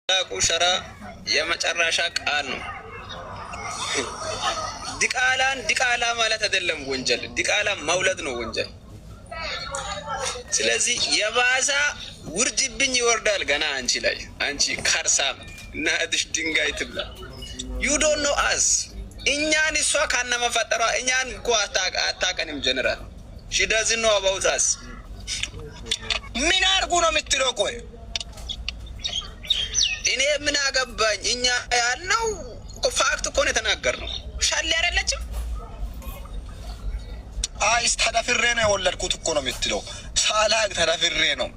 ላቁ ሸራ የመጨረሻ ቃል ነው። ዲቃላ ማለት አይደለም ወንጀል፣ ዲቃላ መውለድ ነው ወንጀል። ስለዚህ የባሰ ውርጅብኝ ይወርዳል ገና አንቺ ላይ። አንቺ ካርሳም እናትሽ ድንጋይ ትብላ። ዩ ዶንት ኖ አስ እኛን እሷ ካነመፈጠሯ እኛን እኮ አታቀንም። ጀነራል ሺ ዳዝንት ኖ አባውት አስ። ምን አርጉ ነው የምትለው? ቆይ እኔ ምን አገባኝ? እኛ ያልነው ፋክት እኮ ነው የተናገርነው። ሻሊ አይደለችም። አይስ ተደፍሬ ነው የወለድኩት እኮ ነው የምትለው። ሳላቅ ተደፍሬ ነው።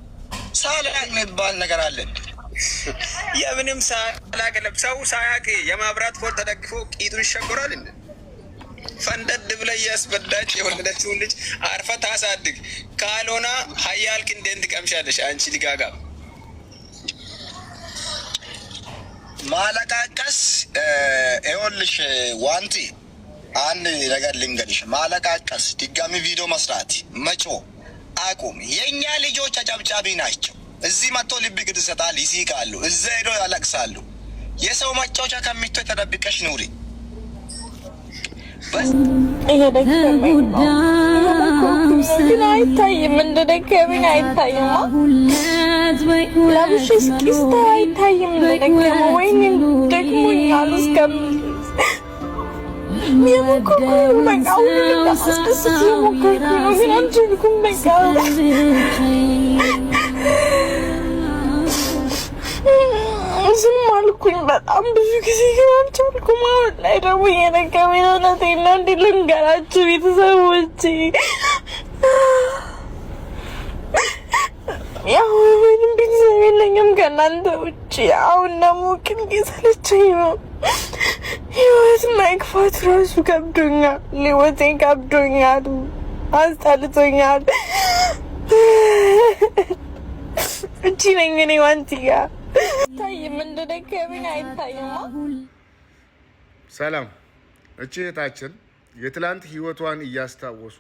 ሳላቅ የሚባል ነገር አለ? የምንም ሳላቅ ለብሰው ሳያቅ የማብራት ፖል ተደግፎ ቂጡን ይሸጎራል እንዴ? ፈንደድ ብለ እያስበዳች የወለደችውን ልጅ አርፈ ታሳድግ። ካልሆነ ሀያልክ እንዴት ትቀምሻለሽ አንቺ ሊጋጋ? ማለቃቀስ ይኸውልሽ ዋንቲ አንድ ነገር ልንገርሽ። ማለቃቀስ፣ ድጋሚ ቪዲዮ መስራት፣ መጮ አቁም። የእኛ ልጆች አጨብጫቢ ናቸው። እዚህ መጥቶ ልብ ግድ ይሰጣል፣ ይስቃሉ፣ እዛ ሄዶ ያለቅሳሉ። የሰው መጫወቻ ከሚቶ ተደብቀሽ ኑሪ። ግን አይታይም፣ እንደደከመኝ አይታይም። ለብሽ እስኪስታ አይታይም እንደደከመ። ወይኔ ደክሞኛል እስከምል የሞከርኩ በቃ ሁሉ ለማስደሰት የሞከርኩ ነው፣ ግን አልቻልኩም። በቃ ዝም አልኩኝ በጣም ብዙ ጊዜ፣ ግን አልቻልኩም። አሁን ላይ ደግሞ እየደከመኝ ነው። እውነቴን ነው። እንዴት ልንገራችሁ ቤተሰቦቼ? ያው ምንም ቤተሰብ የለኝም ከእናንተ ውጭ። አሁን ደግሞ ግን እየሰለቸኝ ነው። ህይወት መግፋት ራሱ ከብዶኛል። ህይወቴ ከብዶኛል፣ አስጠልቶኛል። እቺ ነኝ እኔ ዋንቲያ። አይታይም፣ እንደደከመኝ አይታይም። ሰላም። እቺ እህታችን የትላንት ህይወቷን እያስታወሱ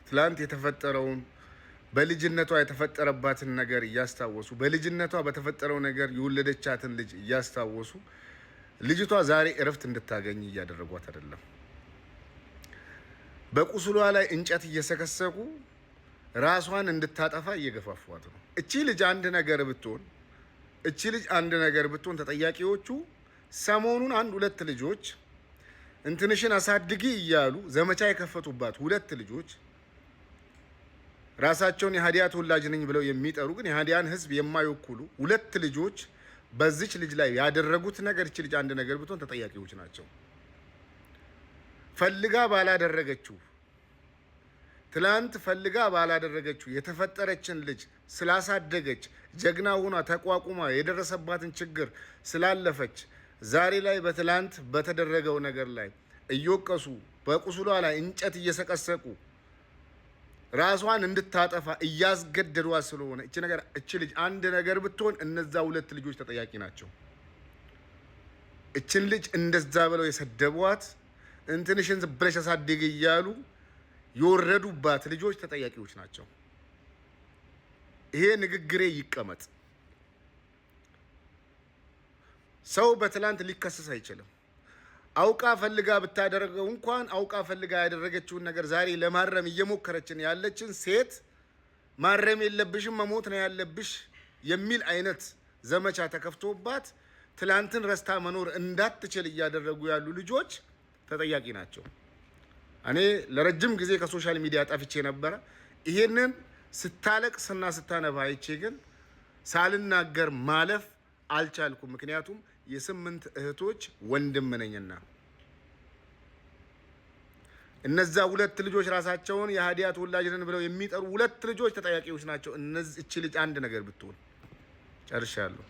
ትላንት የተፈጠረውን በልጅነቷ የተፈጠረባትን ነገር እያስታወሱ በልጅነቷ በተፈጠረው ነገር የወለደቻትን ልጅ እያስታወሱ ልጅቷ ዛሬ እረፍት እንድታገኝ እያደረጓት አይደለም። በቁስሏ ላይ እንጨት እየሰከሰቁ ራሷን እንድታጠፋ እየገፋፏት ነው። እቺ ልጅ አንድ ነገር ብትሆን ተጠያቂዎቹ ሰሞኑን አንድ ሁለት ልጆች እንትንሽን አሳድጊ እያሉ ዘመቻ የከፈቱባት ሁለት ልጆች ራሳቸውን የሀዲያ ተወላጅ ነኝ ብለው የሚጠሩ ግን የሀዲያን ህዝብ የማይወክሉ ሁለት ልጆች በዚች ልጅ ላይ ያደረጉት ነገር እቺ ልጅ አንድ ነገር ብትሆን ተጠያቂዎች ናቸው። ትላንት ፈልጋ ባላደረገችው የተፈጠረችን ልጅ ስላሳደገች ጀግና ሆና ተቋቁማ የደረሰባትን ችግር ስላለፈች ዛሬ ላይ በትላንት በተደረገው ነገር ላይ እየወቀሱ በቁስሏ ላይ እንጨት እየሰቀሰቁ ራሷን እንድታጠፋ እያስገደዷት ስለሆነ እቺ ልጅ አንድ ነገር ብትሆን እነዛ ሁለት ልጆች ተጠያቂ ናቸው። እቺን ልጅ እንደዛ ብለው የሰደቧት እንትንሽን ብለሽ አሳድጊ እያሉ የወረዱባት ልጆች ተጠያቂዎች ናቸው። ይሄ ንግግሬ ይቀመጥ። ሰው በትላንት ሊከሰስ አይችልም። አውቃ ፈልጋ ብታደርገው እንኳን አውቃ ፈልጋ ያደረገችውን ነገር ዛሬ ለማረም እየሞከረችን ያለችን ሴት ማረም የለብሽም መሞት ነው ያለብሽ የሚል አይነት ዘመቻ ተከፍቶባት ትላንትን ረስታ መኖር እንዳትችል እያደረጉ ያሉ ልጆች ተጠያቂ ናቸው። እኔ ለረጅም ጊዜ ከሶሻል ሚዲያ ጠፍቼ ነበረ። ይሄንን ስታለቅስና ስታነባ አይቼ ግን ሳልናገር ማለፍ አልቻልኩም። ምክንያቱም የ8 እህቶች ወንድም ነኝና እነዛ ሁለት ልጆች ራሳቸውን የሀዲያ ተወላጅ ነን ብለው የሚጠሩ ሁለት ልጆች ተጠያቂዎች ናቸው። እቺ ልጅ አንድ ነገር ብትሆን ጨርሻለሁ።